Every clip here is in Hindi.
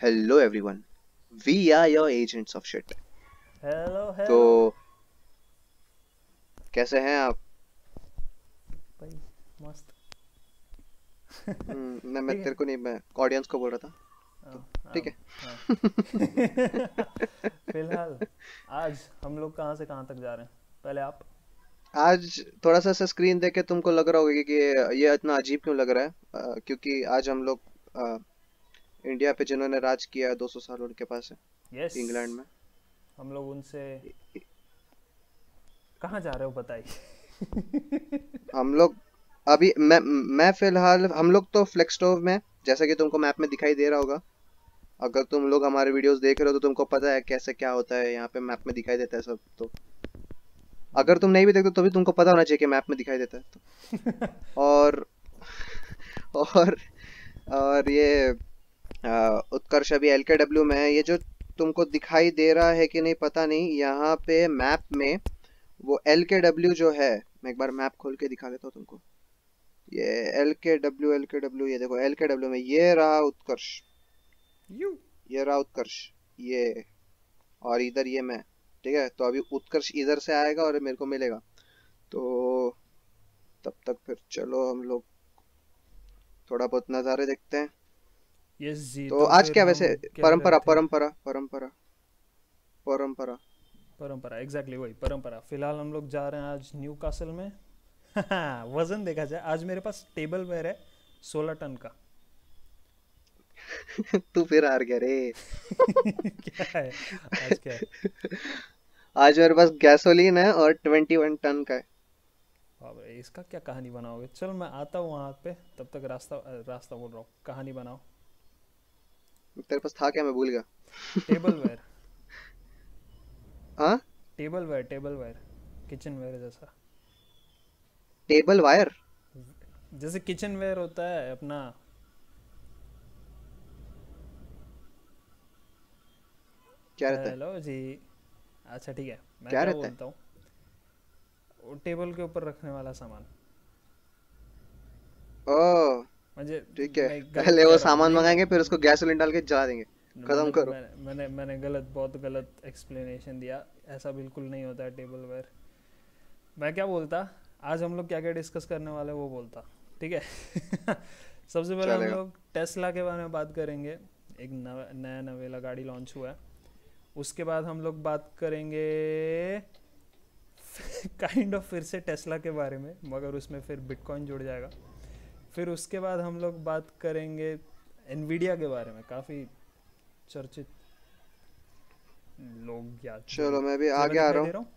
Hello everyone. We are your agents of shit. Hello hello तो कैसे हैं आप? भाई मस्त। मैं ठीक है। तेरे को नहीं, मैं ऑडियंस को बोल रहा था। तो हाँ ठीक हाँ हाँ। है। फिलहाल आज हम लोग कहाँ से कहाँ तक जा रहे हैं, पहले आप। आज थोड़ा सा स्क्रीन देख के तुमको लग रहा होगा कि ये इतना अजीब क्यों लग रहा है, क्योंकि आज हम लोग अ, इंडिया पे जिन्होंने राज किया है 200 साल उनके पास है, यस, इंग्लैंड में। हम लोग उनसे कहाँ जा रहे हो बताइए। हम लोग अभी मैं फिलहाल हम लोग तो फ्लेक्सटोव में, जैसा कि तुमको मैप में दिखाई दे रहा होगा। अगर तुम लोग हमारे वीडियोस देख रहे हो तो तुमको पता है कैसे क्या होता है, यहाँ पे मैप में दिखाई देता है सब। तो अगर तुम नहीं भी देखते तो भी तुमको पता होना चाहिए कि मैप में दिखाई देता है तो। और और और ये उत्कर्ष अभी एलकेडब्ल्यू में है। ये जो तुमको दिखाई दे रहा है कि नहीं पता नहीं, यहाँ पे मैप में वो एलकेडब्ल्यू जो है, मैं एक बार मैप खोल के दिखा देता हूँ तुमको। ये एलकेडब्ल्यू ये देखो, एलकेडब्ल्यू में ये रहा उत्कर्ष, यू। ये रहा उत्कर्ष, ये, और इधर ये मैं। ठीक है, तो अभी उत्कर्ष इधर से आएगा और मेरे को मिलेगा। तो तब तक फिर चलो हम लोग थोड़ा बहुत नज़ारे देखते हैं। यस जी, तो तो आज फिर क्या हम वैसे, कह रहे परंपरा थे। परंपरा परंपरा परंपरा। परंपरा, एग्जैक्टली वही परंपरा। फिलहाल हम लोग जा रहे हैं आज न्यू कासल में। वजन देखा जाए, आज मेरे पास टेबल वेयर है 16 टन का। तू फिर हार गया रे। क्या है आज, क्या है। आज मेरे पास गैसोलीन है और 21 टन का है। अब इसका क्या कहानी बनाओगे, चल मैं आता हूँ वहाँ पे, तब तक रास्ता बोल रहा हूँ, कहानी बनाओ। तेरे पास था क्या, मैं भूल गया। Tableware. हाँ, tableware, tableware, kitchenware जैसा। टेबल वायर जैसे किचन वेयर होता है अपना। क्या रहता है? हेलो जी। अच्छा ठीक है, मैं क्या क्या रहता है? बोलता हूँ, वो टेबल के ऊपर रखने वाला सामान। ओह, मुझे, ठीक है। मैं गलत पहले वो कह रहा हूँ, सामान नहीं मंगाएंगे फिर नहीं। उसको गैसोलीन डाल के जला देंगे। खत्म मैंने करो। मैंने मैंने मैंने गलत, बहुत गलत एक्सप्लेनेशन दिया। ऐसा बिल्कुल नहीं होता है टेबल वेयर। मैं क्या बोलता, आज हम लोग क्या क्या डिस्कस करने वाले हैं वो बोलता। ठीक है। सबसे पहले हम चलेगा। लोग टेस्ला के बारे में बात करेंगे। एक नया नवेला गाड़ी लॉन्च हुआ है। उसके बाद हम लोग बात करेंगे काइंड ऑफ फिर से टेस्ला के बारे में, मगर उसमें फिर बिटकॉइन जुड़ जाएगा। फिर उसके बाद हम लोग बात करेंगे एनवीडिया के बारे में, काफ़ी चर्चित लोग, या जो चलो भी। मैं भी तेरा आगे आ दिखाई रहा दे हूँ। रहा हूँ।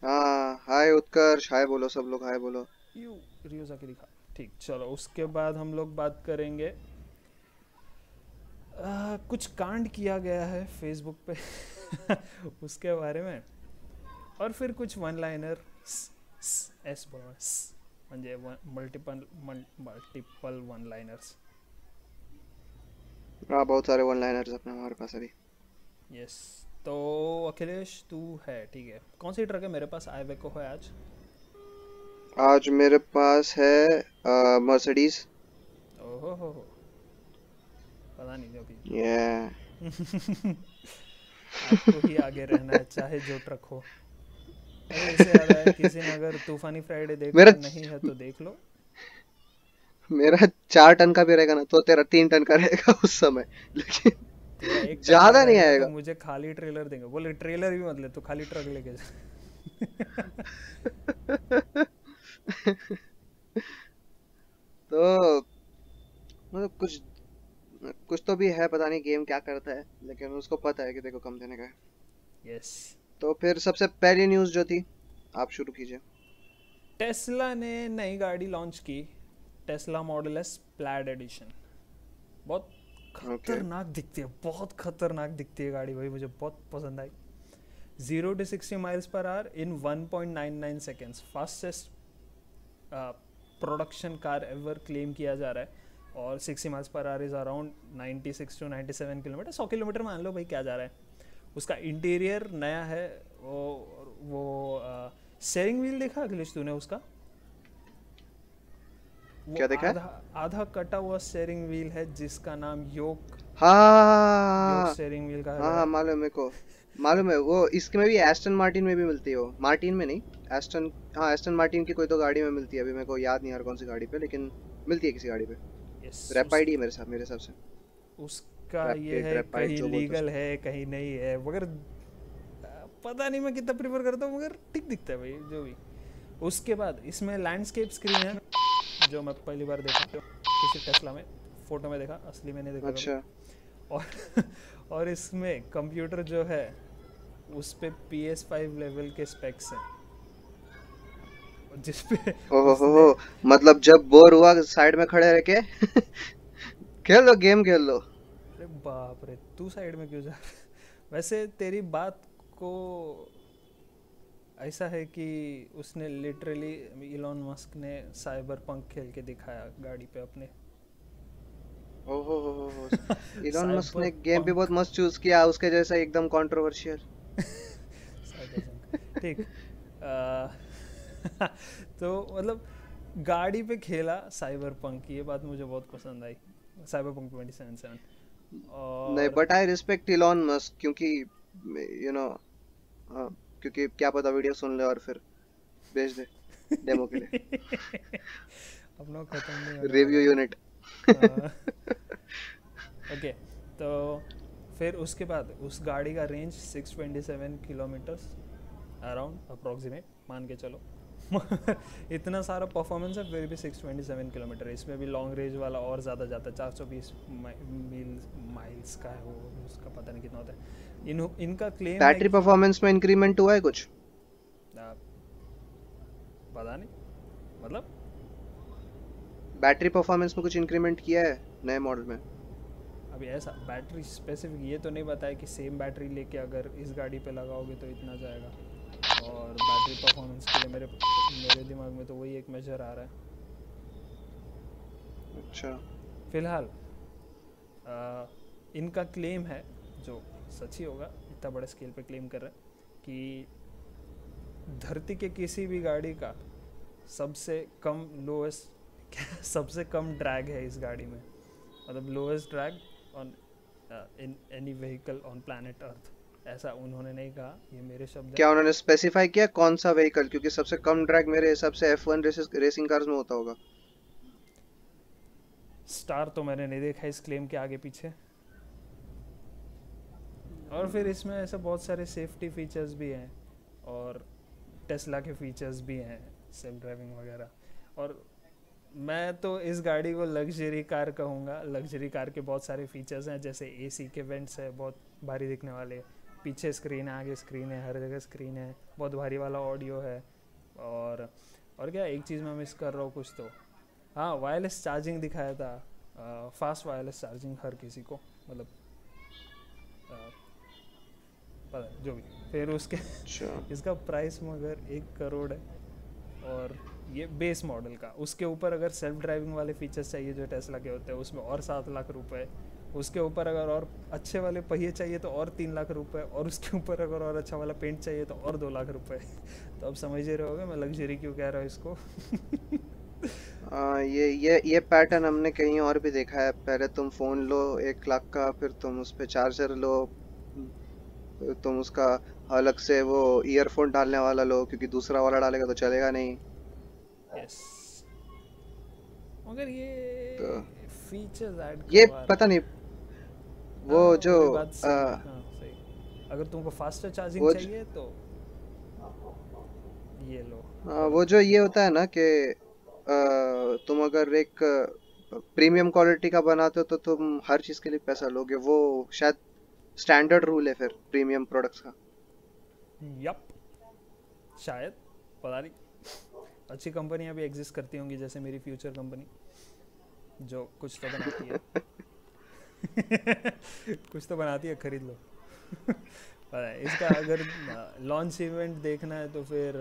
हाँ, हाय उत्कर्ष, हाय बोलो सब लोग, हाय बोलो। यू, रियोजा के दिखा। ठीक, चलो उसके बाद हम लोग बात करेंगे कुछ कांड किया गया है फेसबुक पे उसके बारे में। और फिर कुछ वन लाइनर, एस बोलना, म्हणजे मल्टीपल मल्टीपल वन लाइनर्स। हाँ, बहुत सारे वन लाइनर्स अपने हमारे पास अभी। यस। तो अखिलेश तू है, ठीक है, कौन सी ट्रक है मेरे पास, आई वेको है आज। आज मेरे पास है मर्सिडीज। ओहो हो, पता नहीं अभी। ये आपको ही आगे रहना है चाहे जो ट्रक हो। अरे इससे याद आया, किसी ने अगर तूफानी फ्राइडे मेरा देखा नहीं है तो देख लो। मेरा 4 टन का भी रहेगा ना तो तेरा 3 टन का रहेगा उस समय, लेकिन तेरा 1 टन का ज्यादा नहीं रहेगा तो आएगा। मुझे खाली ट्रेलर देंगे, बोले ट्रेलर भी मत ले तो खाली ट्रक लेके जा। तो मतलब कुछ कुछ तो भी है, पता नहीं गेम क्या करता है, लेकिन उसको पता है कि देखो कम देने का है। यस। तो फिर सबसे पहली न्यूज़ जो थी, आप शुरू कीजिए। टेस्ला ने नई गाड़ी लॉन्च की, Tesla Model S Plaid edition. बहुत ओके। खतरनाक दिखती है, बहुत खतरनाक दिखती है गाड़ी भाई, मुझे बहुत पसंद आई। 0 to 60 miles per hour in 1.99 seconds, fastest production car ever claim किया जा रहा है। और 60 miles per hour is around 96 to 97 kilometre, 100 kilometre मान लो भाई, क्या जा रहा है। उसका इंटीरियर नया है। वो स्टेयरिंग व्हील देखा अखिलेश तूने उसका, वो क्या देखा है? आधा आधा कटा हुआ स्टेयरिंग व्हील है जिसका नाम योक योक हाँ स्टीयरिंग व्हील कहा हाँ गया हाँ, है। मालूम है मेरे को। मालूम है वो, इसके में भी एस्टन मार्टिन में भी मिलती है वो, मार्टिन में नहीं, एस्टन, हाँ एस्टन मार्टिन की कोई तो गाड़ी में मिलती है, अभी मेरे को याद नहीं आ रहा कौन सी गाड़ी पे, लेकिन मिलती है किसी गाड़ी पे। यस रैपाइड ही है मेरे हिसाब से। उसका ये रैपिड है रैपाइड कहीं जो बोलते लीगल हैं है कहीं नहीं है, मगर पता नहीं मैं कितना प्रीफर करता हूँ, मगर ठीक दिखता है भाई जो भी। उसके बाद इसमें लैंडस्केप स्क्रीन है, जो मैं पहली बार देखा किसी टेस्ला में, फोटो में देखा, असली में नहीं उसको। देखा कभी। अच्छा। और और इसमें कंप्यूटर जो है उस पे PS5 लेवल के स्पेक्स हैं, जिस पे ओहो उसने, मतलब जब बोर हुआ साइड में खड़े रह के खेल लो, गेम खेल लो। अरे बाप रे तू साइड में क्यों जा रहा है? वैसे तेरी बात को ऐसा है कि उसने लिटरली, इलॉन मस्क ने साइबर पंक खेल के दिखाया गाड़ी पे अपने। ओहो, इलॉन मस्क साइबर ने गेम भी पंक, बहुत मस्त चूज किया, उसके जैसा एकदम कंट्रोवर्शियल। साइबर पंक ठीक। तो मतलब गाड़ी पे खेला साइबर पंक, ये बात मुझे बहुत पसंद आई, साइबर पंक 2077। नहीं, और but I respect Elon Musk, क्योंकि यू नो, क्योंकि क्या पता वीडियो सुन ले और फिर भेज दे डेमो के लिए। अपना खत्म नहीं होने रिव्यू वाला ना। यूनिट। ओके, तो फिर उसके बाद उस गाड़ी का रेंज 627 किलोमीटर्स अराउंड अप्रोक्सीमेट मान के चलो। इतना सारा परफॉर्मेंस है फिर भी 627 किलोमीटर, इसमें भी लॉन्ग रेंज वाला और ज़्यादा जाता है, 420 मील माइल्स का है वो, उसका पता नहीं कितना होता है। इनका क्लेम है बैटरी कि परफॉर्मेंस में इंक्रीमेंट हुआ है कुछ? आ, पता नहीं, मतलब बैटरी परफॉर्मेंस में कुछ इंक्रीमेंट किया है नए मॉडल में? अभी ऐसा बैटरी स्पेसिफिक ये तो नहीं बताया कि सेम बैटरी लेके अगर इस गाड़ी पे लगाओगे तो इतना जाएगा। और बैटरी परफॉर्मेंस के लिए मेरे मेरे दिमाग में तो वही एक मेजर आ रहा है अच्छा। फिलहाल। इनका क्लेम है, जो सच ही होगा, इतना बड़े स्केल पे क्लेम कर रहे हैं कि धरती के किसी भी गाड़ी का सबसे कम लोएस्ट सबसे कम ड्रैग है इस गाड़ी में, मतलब lowest drag on in any vehicle on planet Earth. ऐसा उन्होंने नहीं कहा, ये मेरे शब्द हैं। क्या उन्होंने स्पेसिफाई किया कौन सा व्हीकल? क्योंकि सबसे कम ड्रैग मेरे हिसाब से F1 रेसिंग कार्स में होता होगा। स्टार तो मैंने नहीं देखा इस क्लेम के आगे पीछे। और फिर इसमें ऐसे बहुत सारे सेफ्टी फीचर्स भी हैं और टेस्ला के फीचर्स भी हैं, सेल्फ ड्राइविंग वगैरह। और मैं तो इस गाड़ी को लग्जरी कार कहूँगा। लग्जरी कार के बहुत सारे फीचर्स हैं, जैसे एसी के वेंट्स है बहुत भारी दिखने वाले, पीछे स्क्रीन है, आगे स्क्रीन है, हर जगह स्क्रीन है, बहुत भारी वाला ऑडियो है। और क्या एक चीज़ मैं मिस कर रहा हूँ कुछ तो, हाँ वायरलेस चार्जिंग दिखाया था, फास्ट वायरलेस चार्जिंग हर किसी को, मतलब पता है जो भी। फिर उसके अच्छा। इसका प्राइस मगर 1 करोड़ है, और ये बेस मॉडल का। उसके ऊपर अगर सेल्फ ड्राइविंग वाले फीचर्स चाहिए जो टेस्ला के होते हैं उसमें और 7 लाख रुपए, उसके ऊपर अगर और अच्छे वाले पहिए चाहिए तो और 3 लाख रुपए, और उसके ऊपर अगर और अच्छा वाला पेंट चाहिए तो और 2 लाख रुपए। तो अब समझ ही रहे होगे मैं लग्जरी क्यों कह रहा हूँ इसको। ये पैटर्न हमने कहीं और भी देखा है। पहले तुम फोन लो 1 लाख का, फिर तुम उस पे चार्जर लो, फिर तुम उसका अलग से वो ईयरफोन डालने वाला लो, क्योंकि दूसरा वाला डालेगा तो चलेगा नहीं। यस, मगर तो ये फीचर्स ऐड ये करवा रहा पता है। नहीं, वो हाँ जो वो भी बात आ, सही, हाँ सही। अगर तुमको फास्टर चार्जिंग वो ज, चाहिए तो ये लो, वो जो ये होता है ना कि तुम अगर एक प्रीमियम क्वालिटी का बनाते हो तो तुम हर चीज के लिए पैसा लोगे, वो शायद स्टैंडर्ड रूल है फिर प्रीमियम प्रोडक्ट्स का। यप, शायद, पता नहीं। अच्छी कंपनियां भी एग्जिस्ट करती होंगी, जैसे मेरी फ्यूचर कंपनी जो कुछ तो बनाती है। कुछ तो बनाती है, खरीद लो। पता है इसका अगर लॉन्च इवेंट देखना है तो फिर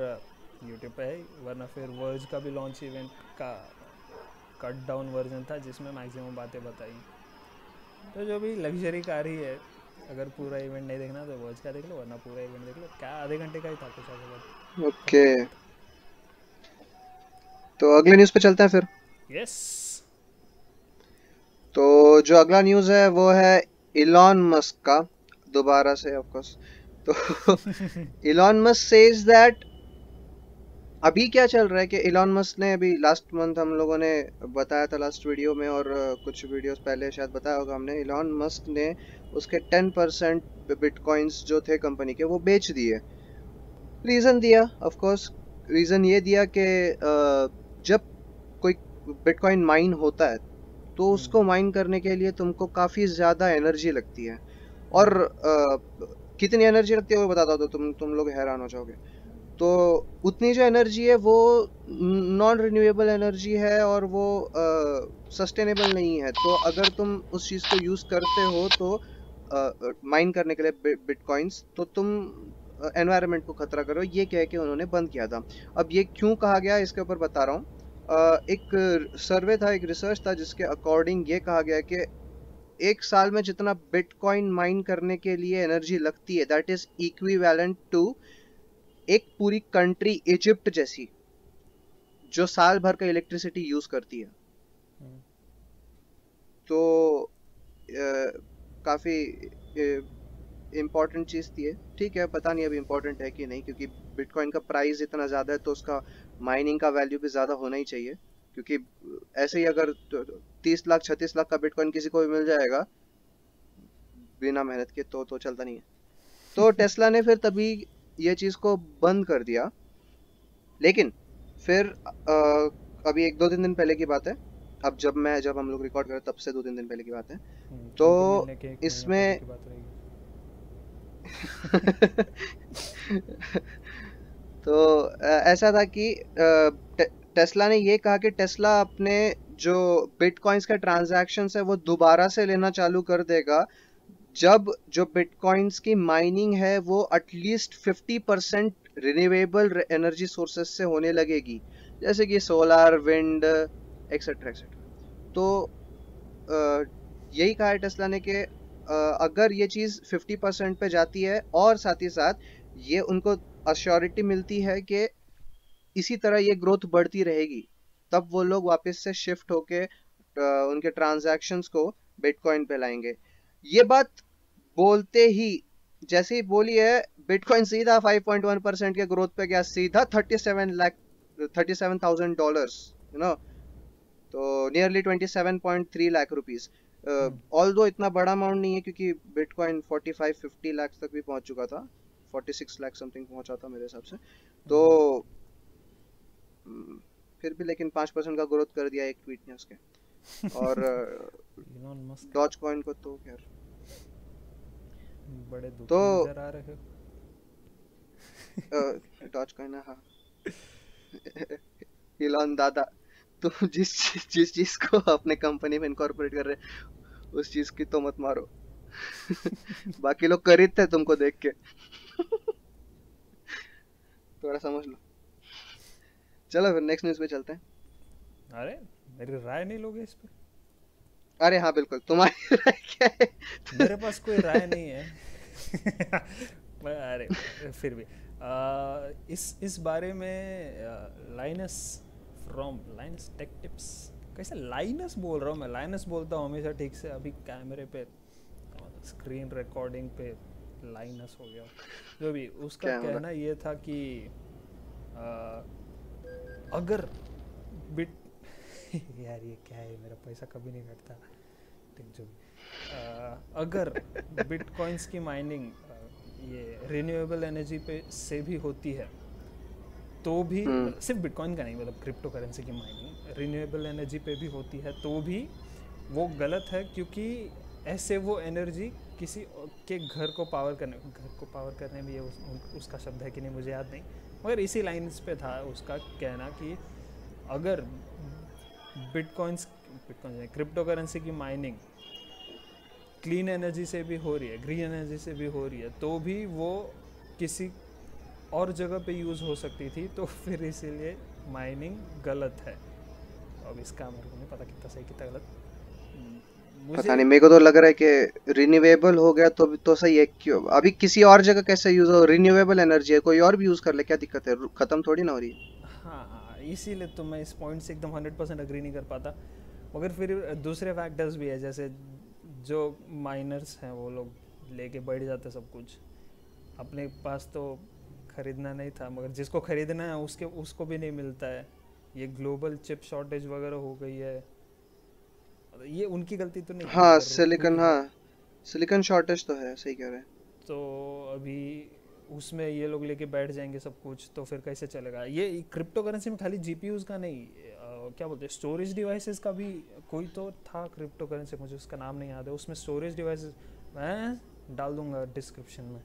यूट्यूब पे है, वरना फिर वर्ज का भी लॉन्च इवेंट का कट डाउन वर्जन था जिसमें मैक्सिमम बातें बताई। तो जो भी लग्जरी कार ही है, अगर पूरा इवेंट नहीं देखना तो वर्ज का देख लो, वरना पूरा इवेंट देख लो। क्या आधे घंटे का ही था कुछ ऐसा, बहुत ओके, खत्म हो गया था। तो अगले न्यूज़ पे चलते हैं फिर। यस। तो जो अगला न्यूज़ है वो है इलॉन मस्क का, दोबारा से ऑफ कोर्स, तो इलॉन मस्क सेज दैट, अभी क्या चल रहा है कि इलॉन मस्क ने अभी लास्ट मंथ हम लोगों ने बताया था लास्ट वीडियो में, और कुछ वीडियोस पहले शायद बताया होगा हमने, इलॉन मस्क ने उसके 10% बिटकॉइंस जो थे कंपनी के वो बेच दिए। रीजन दिया, ऑफ कोर्स रीजन ये दिया कि जब कोई बिटकॉइन माइन होता है तो उसको माइन करने के लिए तुमको काफी ज्यादा एनर्जी लगती है, और कितनी एनर्जी लगती है वो बताता हूँ तो तुम लोग हैरान हो जाओगे। तो उतनी जो एनर्जी है वो नॉन रिन्यूएबल एनर्जी है, और वो सस्टेनेबल नहीं है। तो अगर तुम उस चीज को यूज करते हो तो माइन करने के लिए बिटकॉइंस, तो तुम एनवायरनमेंट को खतरा करो, ये कह के उन्होंने बंद किया था। अब ये क्यों कहा गया इसके ऊपर बता रहा हूँ। एक सर्वे था, एक रिसर्च था जिसके अकॉर्डिंग ये कहा गया कि एक साल में जितना बिटकॉइन माइन करने के लिए एनर्जी लगती है, दैट इज इक्विवेलेंट टू एक पूरी कंट्री इजिप्ट जैसी, जो साल भर का इलेक्ट्रिसिटी यूज करती है। तो काफी इम्पोर्टेंट चीज थी ये। ठीक है, पता नहीं अभी इम्पोर्टेंट है कि नहीं, क्योंकि बिटकॉइन का प्राइस इतना ज्यादा है तो उसका माइनिंग का वैल्यू भी ज्यादा होना ही चाहिए। क्योंकि ऐसे ही अगर 30 लाख 36 लाख का बिटकॉइन किसी को भी मिल जाएगा बिना मेहनत के, तो चलता नहीं है। तो टेस्ला ने फिर तभी ये चीज को बंद कर दिया। लेकिन फिर अभी 1-2 दिन पहले की बात है, अब जब हम लोग रिकॉर्ड कर रहे हैं तब से 2-3 दिन पहले की बात है। तो तुमको मिलने के 1 महीना पहले इसमें की बात रहेगी। तो ऐसा था कि टेस्ला ने ये कहा कि टेस्ला अपने जो बिटकॉइंस का ट्रांजैक्शंस है वो दोबारा से लेना चालू कर देगा जब जो बिटकॉइंस की माइनिंग है वो एटलीस्ट 50% रिन्यूएबल एनर्जी सोर्सेस से होने लगेगी, जैसे कि सोलार, विंड, एक्सेट्रा एक्सेट्रा। तो यही कहा है टेस्ला ने कि अगर ये चीज 50% पे जाती है और साथ ही साथ ये उनको अश्योरिटी मिलती है कि इसी तरह ये ग्रोथ बढ़ती रहेगी, तब वो लोग वापस से शिफ्ट होके उनके ट्रांजैक्शंस को बिटकॉइन पे लाएंगे। ये बात बोलते ही, जैसे ही बोली है, बिटकॉइन सीधा 5.1% के ग्रोथ पे गया, सीधा 37,000 डॉलर्स, यू नो, तो नियरली 27.3 लाख रुपीज। ऑल्दो इतना बड़ा अमाउंट नहीं है, क्योंकि बिटकॉइन 45-50 लाख तक भी पहुंच चुका था, 46 लाख समथिंग पहुंचा था मेरे हिसाब से। तो फिर भी लेकिन 5% का ग्रोथ कर दिया एक ट्वीट ने उसके। और इलॉन मस्क डॉज कॉइन को तो खैर बड़े तो दुखी नजर आ रहे डॉज कॉइन, हाँ। इलॉन दादा, तुम जिस चीज को अपने कंपनी में इनकॉर्पोरेट कर रहे उस चीज की तो मत मारो। बाकी लोग खरीदते तुमको देख के। थोड़ा समझ लो। चलो फिर नेक्स्ट न्यूज पे चलते हैं। अरे मेरी राय नहीं लोगे इस पे? अरे हाँ बिल्कुल, तुम्हारी राय क्या है? मेरे पास कोई राय नहीं है। अरे फिर भी इस बारे में Linus from Linus Tech Tips, कैसे लाइनस बोल रहा हूँ मैं, लाइनस बोलता हूँ हमेशा ठीक से, अभी कैमरे पे स्क्रीन रिकॉर्डिंग पे लाइनस हो गया। जो भी उसका कहना ये था कि अगर बिट यार ये क्या है, मेरा पैसा कभी नहीं घटता, ठीक जो भी अगर बिटकॉइंस की माइनिंग ये रिन्यूएबल एनर्जी पे से भी होती है तो भी, सिर्फ बिटकॉइन का नहीं, मतलब क्रिप्टो करेंसी की माइनिंग रिन्यूएबल एनर्जी पे भी होती है तो भी वो गलत है, क्योंकि ऐसे वो एनर्जी किसी के घर को पावर करने में, ये उसका शब्द है कि नहीं मुझे याद नहीं, मगर इसी लाइन्स पे था उसका कहना कि अगर बिटकॉइन क्रिप्टो करेंसी की माइनिंग क्लीन एनर्जी से भी हो रही है, ग्रीन एनर्जी से भी हो रही है, तो भी वो किसी और जगह पे यूज़ हो सकती थी, तो फिर इसीलिए माइनिंग गलत है। अब इसका मेरे को नहीं पता कितना सही कितना गलत, पता नहीं, मेरे को तो लग रहा है कि रिन्यूएबल हो गया तो सही है। क्यों अभी किसी और जगह कैसे यूज हो, रिन्यूएबल एनर्जी है, कोई और भी यूज कर ले, क्या दिक्कत है, खत्म थोड़ी ना हो रही है। हाँ, इसीलिए तो मैं इस पॉइंट से एकदम 100% अग्री नहीं कर पाता। मगर फिर दूसरे फैक्टर्स भी है, जैसे जो माइनर्स हैं वो लोग लेके बैठ जाते सब कुछ। अपने पास तो खरीदना नहीं था, मगर जिसको खरीदना है उसको भी नहीं मिलता है। ये ग्लोबल चिप शॉर्टेज वगैरह हो गई है, ये उनकी गलती तो नहीं है हाँ मगर हुई सिलिकॉन, है। हाँ सिलिकॉन शॉर्टेज तो है, सही कह रहे हैं। तो अभी उसमें ये लोग लेके बैठ जाएंगे सब कुछ, तो फिर कैसे चलेगा? ये क्रिप्टो करेंसी में खाली जीपीयूज का नहीं, क्या बोलते हैं, स्टोरेज डिवाइसेस का भी कोई तो था क्रिप्टो करेंसी, मुझे उसका नाम नहीं याद है। उसमें स्टोरेज डिवाइसेस मैं डाल दूंगा डिस्क्रिप्शन में,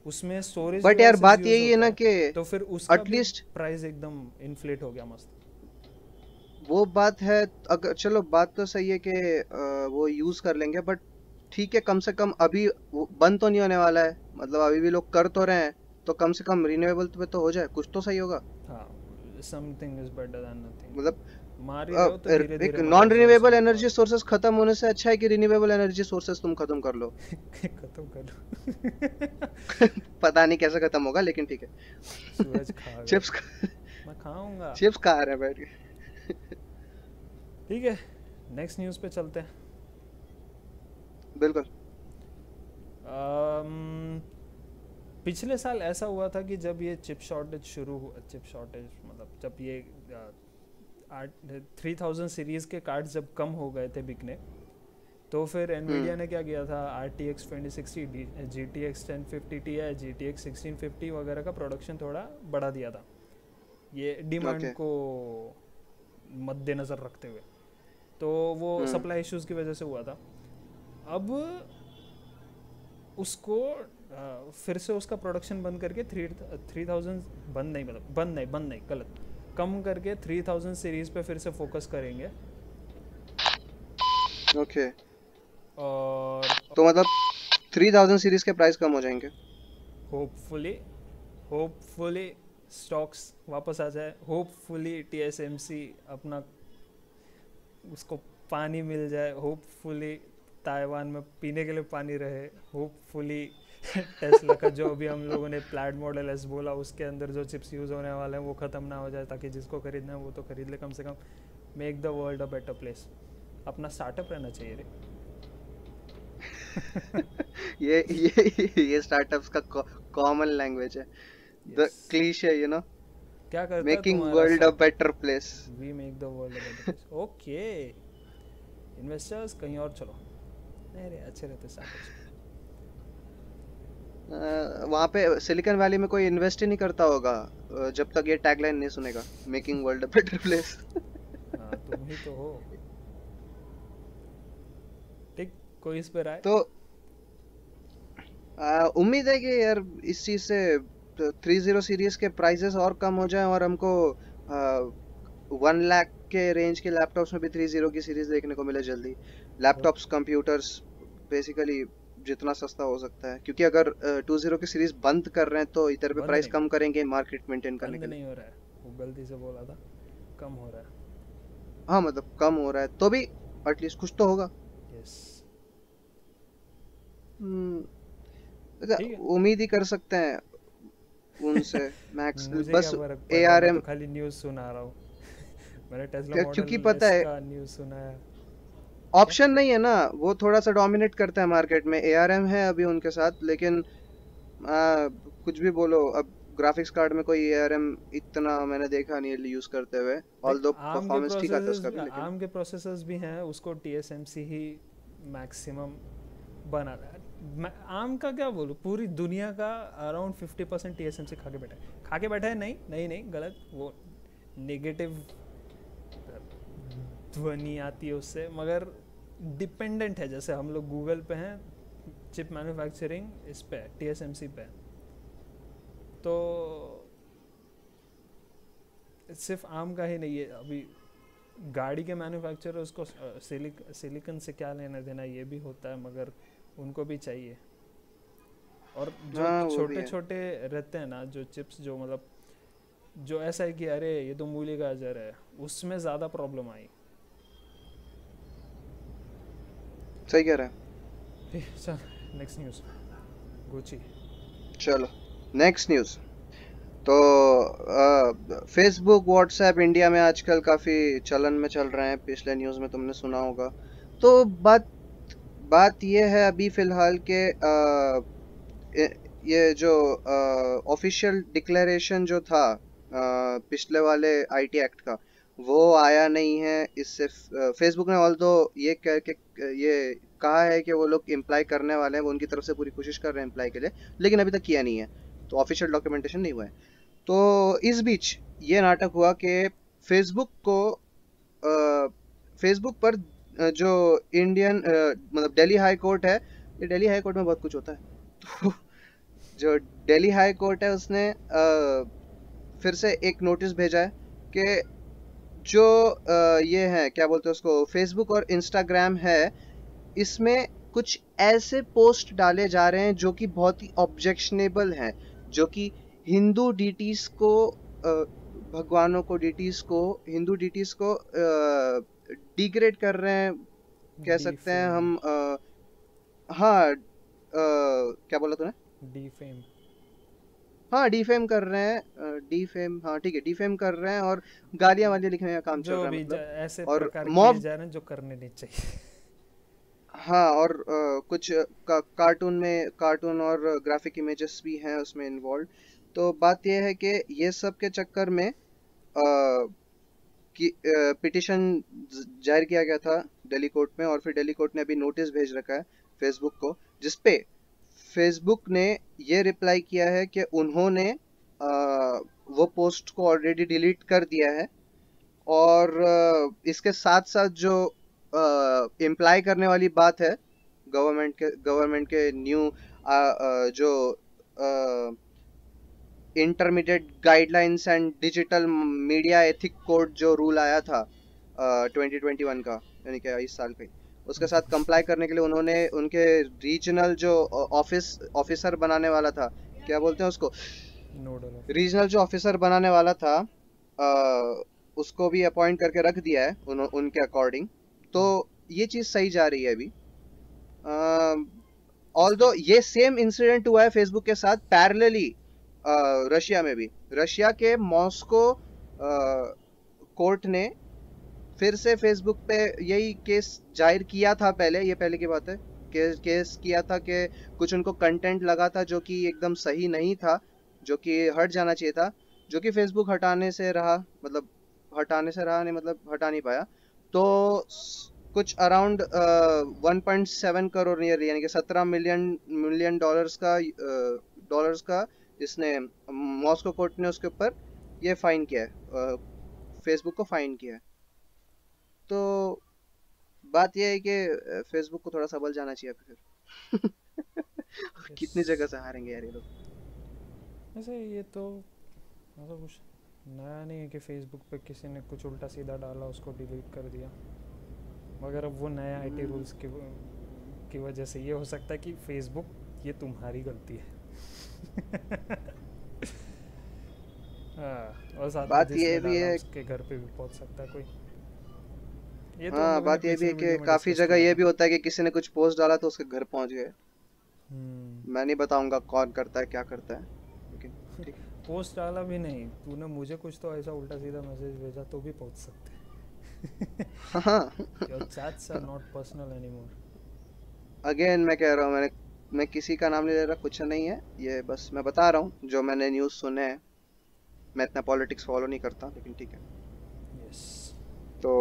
उसमें स्टोरेज बट यार डिवाइसेस बात यूज़ यही है होता ना है, कि तो फिर उसका भी एटलीस्ट प्राइस एकदम इन्फ्लेट हो गया मस्त। वो बात है। अगर चलो बात तो सही है कि वो यूज कर लेंगे, बट ठीक है, कम से कम अभी वो बंद तो नहीं होने वाला है, मतलब अभी भी लोग कर तो रहे हैं, तो कम से कम रिन्यूएबल पे तो हो जाए, कुछ तो सही होगा। हाँ, something is better than nothing. मतलब मार ही रहे हो तो धीरे एक धीरे मारो, नॉन जोर से रिन्यूएबल मत एनर्जी मारो। सोर्सेस खत्म होने से अच्छा है कि रिन्यूएबल एनर्जी सोर्सेस तुम खत्म कर लो। खत्म कर दो। पता नहीं कैसे खत्म होगा, लेकिन ठीक है। सूरज खा गए, चिप्स, मैं खाऊंगा। चिप्स खा रहे हैं बैठ के। ठीक है, नेक्स्ट न्यूज़ पे चलते हैं। बिल्कुल। अम्म, पिछले साल ऐसा हुआ था कि जब ये चिप शॉर्टेज शुरू हुआ, चिप शॉर्टेज मतलब जब ये 3000 सीरीज़ के कार्ड्स जब कम हो गए थे बिकने, तो फिर एनवीडिया ने क्या किया था, RTX 2060, GTX 1050 Ti, GTX 1650 वगैरह का प्रोडक्शन थोड़ा बढ़ा दिया था, ये डिमांड ओके। को मद्देनज़र रखते हुए। तो वो हम्म। सप्लाई इश्यूज़ की वजह से हुआ था। अब उसको फिर से उसका प्रोडक्शन बंद करके 3000, बंद नहीं गलत, कम करके 3000 सीरीज़ पे फिर से फोकस करेंगे। ओके, और तो मतलब 3000 सीरीज के प्राइस कम हो जाएंगे। होपफुली होपफुली स्टॉक्स वापस आ जाए, होपफुली TSMC अपना उसको पानी मिल जाए, होपफुली ताइवान में पीने के लिए पानी रहे, होपफुली टेस्ला का जो अभी हम लोगों ने प्लैड मॉडल एस बोला उसके अंदर जो चिप्स यूज़ होने वाले हैं वो ख़त्म ना हो जाए, ताकि जिसको खरीदना है वो तो खरीद ले। कम से कम make the world a better place, अपना स्टार्टअप रहना चाहिए रे। ये स्टार्टअप्स का कॉमन लैंग्वेज है, the yes, cliche, you know, क्या करता है मेकिंग तुम्हारा world a startup? Better place. We make the world a better place. Okay, investors कहीं और चलो। नहीं रे, अच्छे रहते स्टार्टअप्स। वहां पे सिलिकॉन वैली में कोई इन्वेस्ट ही नहीं करता होगा जब तक ये टैगलाइन नहीं सुनेगा, making world a better place. हाँ, तुम ही तो हो। ठीक, कोई इस पर राय? तो उम्मीद है कि यार इस चीज से 30 सीरीज के प्राइसेस और कम हो जाएं, और हमको 1 लाख के रेंज के लैपटॉप्स में भी 30 की सीरीज देखने को मिले जल्दी। हो लैपटॉप्स, कंप्यूटर्स, बेसिकली जितना सस्ता हो सकता है, क्योंकि अगर 20 की सीरीज बंद कर रहे हैं तो इधर पे बंद प्राइस नहीं, कम करेंगे मार्केट मेंटेन करने बंद के लिए। नहीं हो रहा है, वो गलती से बोला था, कम हो रहा है। हाँ मतलब कम हो रहा है तो भी एटलीस्ट कुछ तो होगा। यस, हम्म, ठीक है। उम्मीद ही कर सकते हैं उनसे। मैक्स मुझे क्या बस फर्क पड़ रहा है, मैं तो ARM, खाली न्यूज़ सुना रहा हूँ। मैंने टेस्ला क्योंकि मॉडल पता एस है का न्यूज़ सुना है। क्या? ऑप्शन नहीं है ना, वो थोड़ा सा डोमिनेट करता है मार्केट में। ARM है अभी उनके साथ, लेकिन कुछ भी बोलो, अब ग्राफिक्स कार्ड में कोई ARM इतना मैंने देखा नहीं है यूज करते हुए, देख, ऑल्दो परफॉर्मेंस ठीक आता है उसका भी, लेकिन आर्म के प्रोसेसर्स भी हैं, उसको TSMC ही मैक्सिमम बना रहा है। मैं आर्म का क्या बोलूँ, पूरी दुनिया का अराउंड 50% TSMC खा के बैठा है। नहीं नहीं नहीं, गलत, वो नेगेटिव ध्वनि आती है उससे, मगर डिपेंडेंट है। जैसे हम लोग गूगल पे हैं, चिप मैन्युफैक्चरिंग इस पे TSMC पे, तो सिर्फ आर्म का ही नहीं है। अभी गाड़ी के मैन्युफैक्चरर उसको सिलिकॉन से क्या लेना देना, ये भी होता है, मगर उनको भी चाहिए। और जो हाँ वो भी छोटे है। छोटे रहते हैं ना जो चिप्स, जो मतलब जो ऐसा है कि अरे ये तो मूली गाजर है, उसमें ज़्यादा प्रॉब्लम आई। सही कह रहा है। ठीक, चल नेक्स्ट न्यूज़, गुची। चलो नेक्स्ट न्यूज़। तो फेसबुक, व्हाट्सएप इंडिया में आजकल काफी चलन में चल रहे हैं, पिछले न्यूज़ में तुमने सुना होगा। तो बात बात ये है अभी फिलहाल के ये जो ऑफिशियल डिक्लेरेशन जो था पिछले वाले आईटी एक्ट का, वो आया नहीं है। इससे फेसबुक ने ऑल्दो ये कह के ये कहा है कि वो लोग इम्प्लाई करने वाले हैं, वो उनकी तरफ से पूरी कोशिश कर रहे हैं इम्प्लाई के लिए, लेकिन अभी तक किया नहीं है, तो ऑफिशियल डॉक्यूमेंटेशन नहीं हुआ है। तो इस बीच ये नाटक हुआ कि फेसबुक को फेसबुक पर जो इंडियन मतलब दिल्ली हाई कोर्ट है, ये दिल्ली हाई कोर्ट में बहुत कुछ होता है, तो जो दिल्ली हाई कोर्ट है उसने फिर से एक नोटिस भेजा है कि जो ये है क्या बोलते हैं उसको, फेसबुक और इंस्टाग्राम है, इसमें कुछ ऐसे पोस्ट डाले जा रहे हैं जो कि बहुत ही ऑब्जेक्शनेबल हैं, जो कि हिंदू डीटीज को भगवानों को, डीटीज को, हिंदू डीटीज को डिग्रेड कर रहे हैं, कह सकते हैं हम। हाँ, क्या बोला तूने? डिफेम। हाँ, डिफेम कर रहे हैं, डिफेम, हाँ ठीक है, डिफेम कर रहे हैं और गालियां वालियां लिखने का काम चल जो रहा है भी मतलब। ऐसे और प्रकार किए मॉब, जा रहे हैं जो करने नहीं चाहिए। हाँ, और कुछ कार्टून और ग्राफिक इमेजेस भी हैं उसमें इन्वॉल्व। तो बात यह है कि ये सब के चक्कर में कि पिटिशन जाहिर किया गया था दिल्ली कोर्ट में, और फिर दिल्ली कोर्ट ने अभी नोटिस भेज रखा है फेसबुक को, जिसपे फेसबुक ने ये रिप्लाई किया है कि उन्होंने वो पोस्ट को ऑलरेडी डिलीट कर दिया है, और इसके साथ साथ जो इम्प्लाई करने वाली बात है गवर्नमेंट के न्यू जो intermediate guidelines and digital media ethic code जो रूल आया था 2021 का, यानी कि इस साल का ही, उसके साथ कंप्लाई करने के लिए उन्होंने उनके रीजनल जो ऑफिसर बनाने वाला था, क्या बोलते हैं उसको, नोडल रीजनल जो ऑफिसर बनाने वाला था, उसको भी अपॉइंट करके रख दिया है उनके अकॉर्डिंग। तो ये चीज सही जा रही है अभी। ऑल्दो ये सेम इंसिडेंट हुआ है फेसबुक के साथ पैरेलली रशिया में भी। रशिया के मॉस्को कोर्ट ने फिर से फेसबुक पे यही केस जाहिर किया था पहले, ये पहले की बात है, केस किया था कि कुछ उनको कंटेंट लगा था जो कि एकदम सही नहीं था, जो कि हट जाना चाहिए था, जो कि फेसबुक हटाने से रहा, मतलब हटाने से रहा नहीं, मतलब हटा नहीं पाया। तो कुछ अराउंड 1.7 करोड़ यानी कि 17 मिलियन डॉलर्स का इसने मॉस्को कोर्ट ने उसके ऊपर ये फाइन किया है, फेसबुक को फाइन किया है। तो बात यह है कि फेसबुक को थोड़ा संभल जाना चाहिए फिर। कितनी जगह से हारेंगे यार ये लोग। वैसे ये तो ऐसा कुछ नया नहीं है कि फेसबुक पे किसी ने कुछ उल्टा सीधा डाला उसको डिलीट कर दिया, मगर अब वो नया आईटी रूल्स की वजह से ये हो सकता है कि फेसबुक ये तुम्हारी गलती है। हाँ, और साथ में बात ये जिसने भी डाला है, उसके घर पे भी पहुंच सकता है कोई। ये तो हम हाँ लोगों ने बात ये भी पिछले है कि वीडियो में काफी डिस्कस जगह किया ये था। भी होता है कि किसी ने कुछ पोस्ट डाला तो उसके घर पहुंच गए। हम्म। मैं नहीं बताऊंगा कौन करता है क्या करता है, लेकिन ठीक है। पोस्ट डाला भी नहीं, तूने मुझे कुछ तो ऐसा उल्टा सीधा मैसेज भेजा तो भी पहुंच सकते हैं। हाँ। Your chats are not personal anymore. Again मैं कह रहा हूँ, मैं किसी का नाम नहीं ले रहा, कुछ नहीं है, ये बस मैं बता रहा हूँ जो मैंने न्यूज़ सुने हैं। मैं इतना पॉलिटिक्स फॉलो नहीं करता, लेकिन ठीक है। यस। तो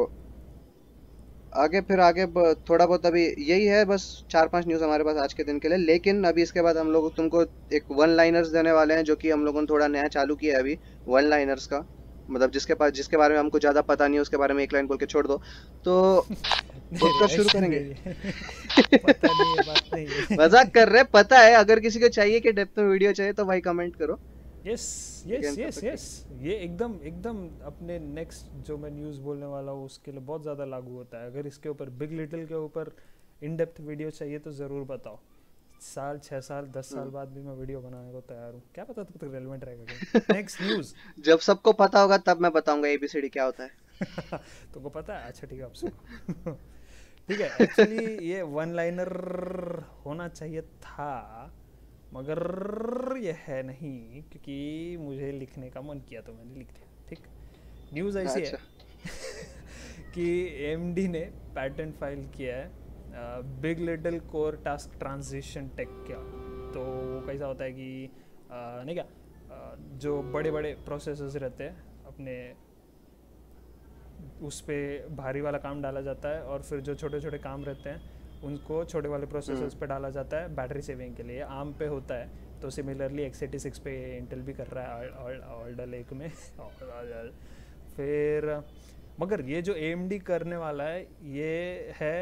आगे थोड़ा बहुत अभी यही है, बस 4-5 न्यूज़ हमारे पास आज के दिन के लिए। लेकिन अभी इसके बाद हम लोग तुमको एक वन लाइनर्स देने वाले हैं, जो कि हम लोगों ने थोड़ा नया चालू किया है अभी, वन लाइनर्स का मतलब जिसके बारे में हमको ज़्यादा पता नहीं है उसके बारे में एक लाइन बोल के छोड़ दो, तो नहीं रे, उत्तर शुरू ऐसा करेंगे। नहीं है। पता नहीं है, बात नहीं मजाक है। कर रहे, पता है, अगर किसी को चाहिए कि डेप्थ में वीडियो चाहिए तो भाई कमेंट करो। यस यस लेकिन तब यस तक यस, ये एकदम एकदम अपने नेक्स्ट जो मैं न्यूज़ बोलने वाला हूँ उसके लिए बहुत ज़्यादा लागू होता है। अगर इसके ऊपर बिग लिटिल के ऊपर इन डेप्थ वीडियो चाहिए तो ज़रूर बताओ। 6 साल 10 साल बाद भी मैं वीडियो बनाने को तैयार हूँ, क्या पता तब तक रेलिवेंट रहेगा। Next news. जब सबको पता होगा तब मैं बताऊंगा एबीसीडी क्या होता है। तुमको पता है? अच्छा ठीक है, आप सुनो। ठीक है, एक्चुअली ये वन लाइनर होना चाहिए था, मगर ये है नहीं, क्योंकि मुझे लिखने का मन किया तो मैंने लिख दिया। ठीक, न्यूज़ ऐसी है अच्छा। कि एएमडी ने पैटेंट फाइल किया है big little core task transition tech क्या। तो वो कैसा होता है कि नहीं क्या, जो बड़े बड़े प्रोसेसर्स रहते हैं अपने, उस पर भारी वाला काम डाला जाता है, और फिर जो छोटे छोटे काम रहते हैं उनको छोटे वाले प्रोसेसर्स पे डाला जाता है बैटरी सेविंग के लिए। आर्म पे होता है, तो सिमिलरली x86 पे इंटेल भी कर रहा है ऑल्डर लेक में। फिर मगर ये जो AMD करने वाला है ये है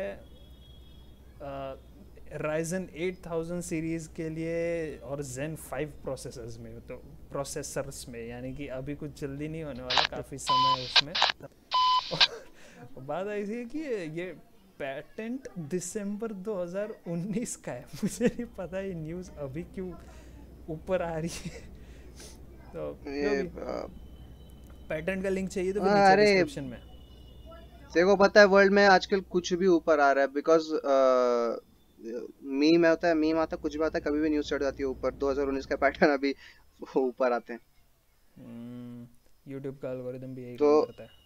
Ryzen 8000 सीरीज़ के लिए और Zen 5 प्रोसेसर्स में, तो प्रोसेसर्स में, यानी कि अभी कुछ जल्दी नहीं होने वाला, काफ़ी समय है उसमें। बात ऐसी है कि ये पैटेंट दिसंबर 2019 का है। मुझे नहीं पता ये न्यूज़ अभी क्यों ऊपर आ रही है। तो ये पैटेंट का लिंक चाहिए तो फिर नीचे अरे डिस्क्रिप्शन में। तेरे को पता है वर्ल्ड में आजकल कुछ भी ऊपर आ रहा है, बिकॉज मीम होता है, मीम आता है, कुछ भी आता है, कभी भी न्यूज़ चढ़ जाती है ऊपर। 2019 का पैटर्न अभी ऊपर आते हैं। यूट्यूब का एल्गोरिदम भी यही तो काम करता है।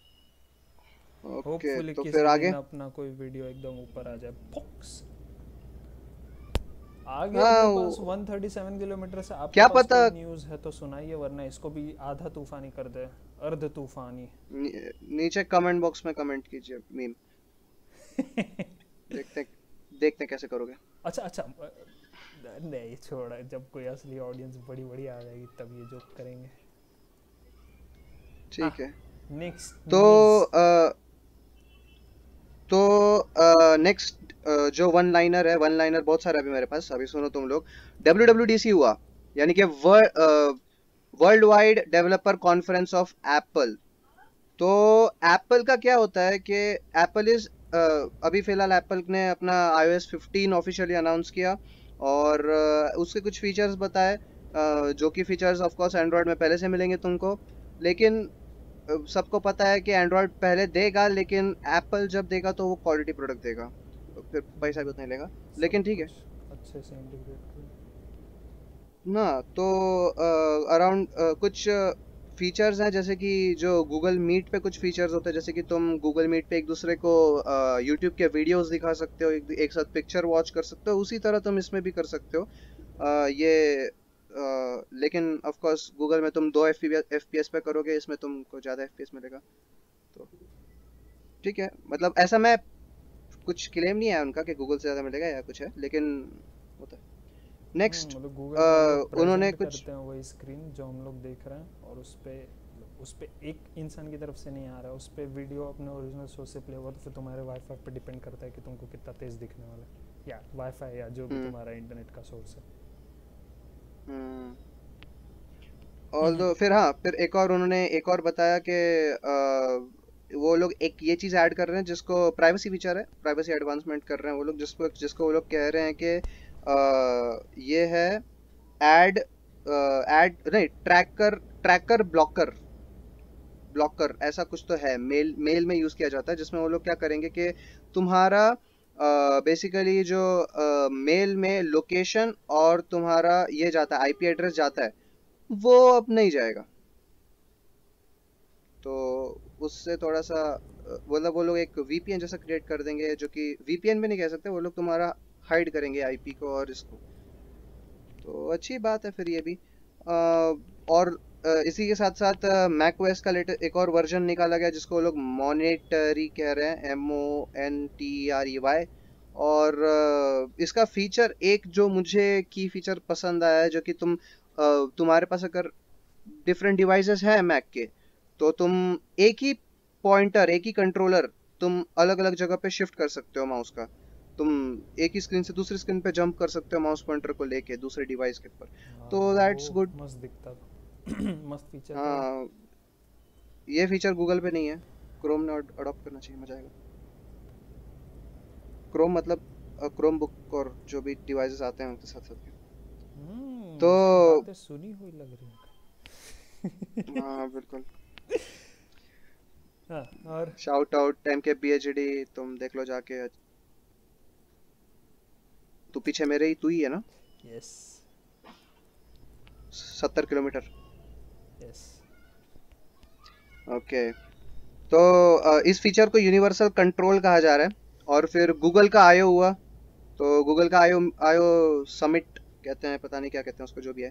ओके, होपफुली तो फिर किसी आगे। दिन अपना कोई वीडियो एकदम ऊपर आ जाए, फोक्स आगे। हाँ अपने पास 137 किलोमीटर से आपके क्या पास पता। कोई न्यूज़ है तो सुनाइए, वरना इसको भी आधा तूफानी कर दे, अर्ध तूफानी। नीचे कमेंट बॉक्स में कमेंट कीजिए मीम। देखते देखते कैसे करोगे। अच्छा अच्छा, नहीं छोड़ा, जब कोई असली ऑडियंस बड़ी बड़ी आ जाएगी तब ये जोक करेंगे। ठीक है, नेक्स्ट तो न्यूज़। नेक्स्ट जो वन लाइनर है, वन लाइनर बहुत सारे अभी मेरे पास, अभी सुनो तुम लोग। WWDC हुआ, यानी कि world wide developer conference of Apple. तो एप्पल का क्या होता है कि एप्पल इज अभी फिलहाल एप्पल ने अपना iOS 15 ऑफिशियली अनाउंस किया, और उसके कुछ फीचर्स बताए, जो कि फीचर्स ऑफ कोर्स एंड्रॉयड में पहले से मिलेंगे तुमको। लेकिन सबको पता है कि एंड्रॉयड पहले देगा, लेकिन एप्पल जब देगा तो वो क्वालिटी प्रोडक्ट देगा, तो फिर पैसा भी उतना ही लेगा, सब लेकिन ठीक है कुछ अच्छे से इंटीग्रेट कर। ना। तो अराउंड कुछ फीचर्स हैं, जैसे कि जो गूगल मीट पे कुछ फीचर्स होते हैं, जैसे कि तुम गूगल मीट पे एक दूसरे को यूट्यूब के वीडियोस दिखा सकते हो, एक साथ पिक्चर वॉच कर सकते हो, उसी तरह तुम इसमें भी कर सकते हो। ये लेकिन ऑफ कोर्स गूगल में तुम 2 FPS पे करोगे, इसमें तुमको ज़्यादा FPS मिलेगा। तो ठीक है, मतलब ऐसा मैं कुछ क्लेम नहीं है उनका कि गूगल से ज़्यादा मिलेगा या कुछ है, लेकिन होता है। नेक्स्ट मतलब गूगल पे हम लोग उन्होंने प्रेजेंट कुछ करते हैं वही स्क्रीन जो हम लोग देख रहे हैं, और उस पे एक इंसान की तरफ से नहीं आ रहा है, उस पे वीडियो अपने ओरिजिनल सोर्स से प्ले हुआ, तो फिर तुम्हारे वाईफाई पे डिपेंड करता है कि तुमको कितना तेज दिखने वाला है, या वाईफाई या जो भी हम्म तुम्हारा इंटरनेट का सोर्स है। हम्म हम्म ऑल्दो फिर हाँ, फिर एक और उन्होंने एक और बताया कि वो लोग एक ये चीज़ ऐड कर रहे हैं जिसको प्राइवेसी फीचर है, प्राइवेसी एडवांसमेंट कर रहे हैं वो लोग, जिसको जिसको वो लोग कह रहे हैं कि ये है ऐड ऐड नहीं, ट्रैकर ट्रैकर ब्लॉकर ब्लॉकर ऐसा कुछ तो है, मेल मेल में यूज़ किया जाता है, जिसमें वो लोग क्या करेंगे कि तुम्हारा बेसिकली जो मेल में लोकेशन और तुम्हारा ये जाता है, आईपी एड्रेस जाता है, वो अब नहीं जाएगा। तो उससे थोड़ा सा मतलब वो लोग एक वीपीएन जैसा क्रिएट कर देंगे, जो कि वीपीएन भी नहीं कह सकते, वो लोग तुम्हारा हाइड करेंगे आईपी को और इसको। तो अच्छी बात है फिर ये भी। और इसी के साथ साथ मैक ओएस का लेटेस्ट एक और वर्जन निकाला गया, जिसको वो लोग मॉनेटरी कह रहे हैं, MONTREY। और इसका फीचर एक जो मुझे की फीचर पसंद आया है, जो कि तुम्हारे पास अगर डिफरेंट डिवाइसेस हैं मैक के, तो तुम एक ही पॉइंटर, एक ही कंट्रोलर तुम अलग अलग जगह पे शिफ्ट कर सकते हो माउस का। तुम एक ही स्क्रीन से दूसरी स्क्रीन पे जंप कर सकते हो माउस पॉइंटर को लेके दूसरे डिवाइस के ऊपर। तो वो दैट्स गुड। मस्त दिखता था। मस्त फीचर था वो। हाँ, ये फीचर गूगल पे नहीं है, क्रोम ने अडॉप्ट करना चाहिए, मजा आएगा। क्रोम मतलब क्रोम बुक और जो भी डिवाइसेस आते हैं उनके साथ साथ। तो मुझे बातें सुनी हुई लग रही है। हाँ बिल्कुल, हाँ, और शाउट आउट MKBHD, तुम देख लो जाके। तू पीछे मेरे ही, तू ही है ना? Yes 70 kilometre. यस। ओके, तो इस फीचर को यूनिवर्सल कंट्रोल कहा जा रहा है। और फिर गूगल का आयो हुआ, तो गूगल का आयो आयो समिट कहते हैं, पता नहीं क्या कहते हैं उसको, जो भी है।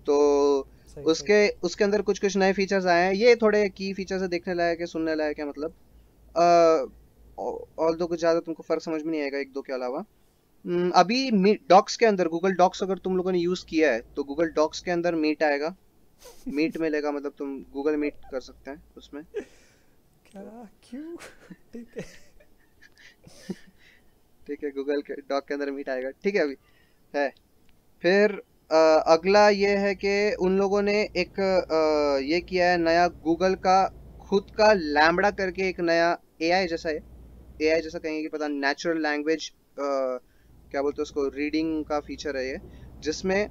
तो सही सही। उसके उसके अंदर कुछ कुछ नए फीचर्स आए हैं, ये थोड़े की फीचर्स है, देखने लायक है, सुनने लायक है, मतलब ऑल दो कुछ ज़्यादा तुमको फर्क समझ में नहीं आएगा एक दो के अलावा। अभी डॉक्स के अंदर, गूगल डॉक्स अगर तुम लोगों ने यूज़ किया है तो गूगल डॉक्स के अंदर मीट आएगा, मीट मिलेगा, मतलब तुम गूगल मीट कर सकते हैं उसमें। क्या? क्यों? ठीक है। ठीक है, गूगल के डॉक के अंदर मीट आएगा, ठीक है, अभी है। फिर अगला ये है कि उन लोगों ने एक ये किया है नया, गूगल का खुद का लैम्बडा करके एक नया एआई जैसा है, एआई जैसा कहेंगे कि पता, नेचुरल लैंग्वेज क्या बोलते हैं उसको, रीडिंग का फीचर है ये, जिसमें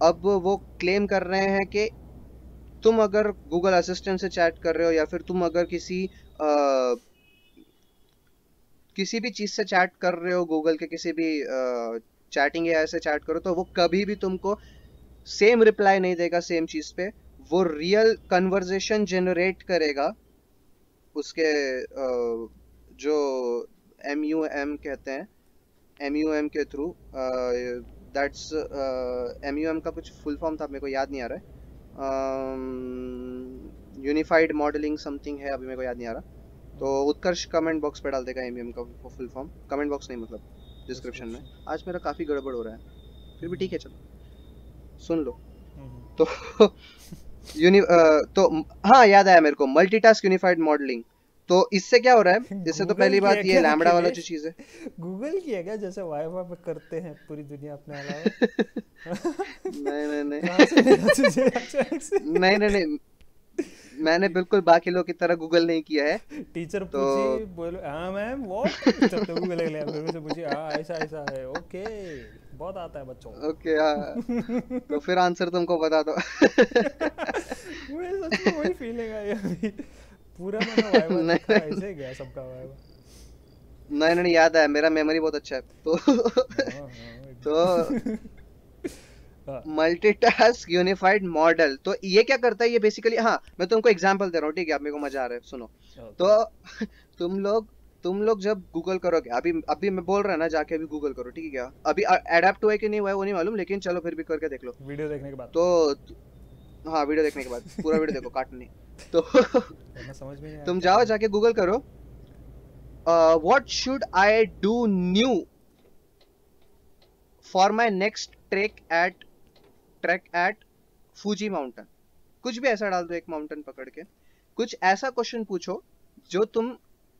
अब वो क्लेम कर रहे हैं कि तुम अगर गूगल असिस्टेंट से चैट कर रहे हो, या फिर तुम अगर किसी भी चीज से चैट कर रहे हो, गूगल के किसी भी चैटिंग एआई से चैट करो, तो वो कभी भी तुमको सेम रिप्लाई नहीं देगा सेम चीज पे, वो रियल कन्वर्जेशन जनरेट करेगा उसके जो MUM कहते हैं, MUM के थ्रू, दैट्स MUM का कुछ फुल फॉर्म था, मेरे को याद नहीं आ रहा है, यूनिफाइड मॉडलिंग समथिंग है, अभी मेरे को याद नहीं आ रहा। तो उत्कर्ष कमेंट बॉक्स पे डाल देगा MUM का फुल फॉर्म, कमेंट बॉक्स नहीं मतलब डिस्क्रिप्शन में। डिस्क्रिप्शन। आज मेरा काफी गड़बड़ हो रहा है, फिर भी ठीक है, चलो सुन लो। हम्म। तो तो हाँ, याद आया मेरे को, मल्टीटास्क यूनिफाइड मॉडलिंग। तो इससे क्या हो रहा है, इससे तो गूगल पहली की है बात ये क्या लैम्बडा वाला जो अखिलेश? चीज है। गूगल की है क्या, जैसे वाईफाई पे करते हैं पूरी दुनिया अपने अलावा? नहीं नहीं कहाँ से नहीं। मिला तुझे अचानक से? नहीं नहीं नहीं, मैंने बिल्कुल बाकी लोग की तरह गूगल नहीं किया है। टीचर तो पूछी, बोलो हाँ मैम व्हाट, तब तो गूगल ले फिर से पूछी हाँ ऐसा ऐसा है, ओके बहुत आता है बच्चों ओके, हाँ, तो फिर आंसर तुमको बता दो। मुझे सच में वही फीलिंग आई अभी। पूरा मैंने वाइवा नहीं देखा, नहीं ऐसे ही गया सबका वाइवा। नहीं नहीं, याद आया, मेरा मेमोरी बहुत अच्छा है। तो हाँ हाँ तो हाँ, मल्टीटास्क यूनिफाइड मॉडल, तो ये क्या करता है, ये बेसिकली, हाँ मैं तुमको एग्जांपल दे रहा हूँ, ठीक है, आप मेरे को मजा आ रहा है, सुनो। ओके। तो तुम लोग तुम लोग जब गूगल करोगे, अभी अभी मैं बोल रहा है ना, जाके अभी गूगल करो, ठीक है, क्या अभी अडेप्ट हुआ है कि नहीं हुआ है वो नहीं मालूम, लेकिन चलो फिर भी करके देख लो। वीडियो देखने के बाद। तो हाँ, वीडियो देखने के बाद, पूरा वीडियो देखो, काटना नहीं। तो वरना समझ में नहीं आया तुम क्या जाओ, करना। जाके गूगल करो, what should I do new for my next track at Fuji mountain. कुछ भी ऐसा डाल दो, एक माउंटेन पकड़ के कुछ ऐसा क्वेश्चन पूछो जो तुम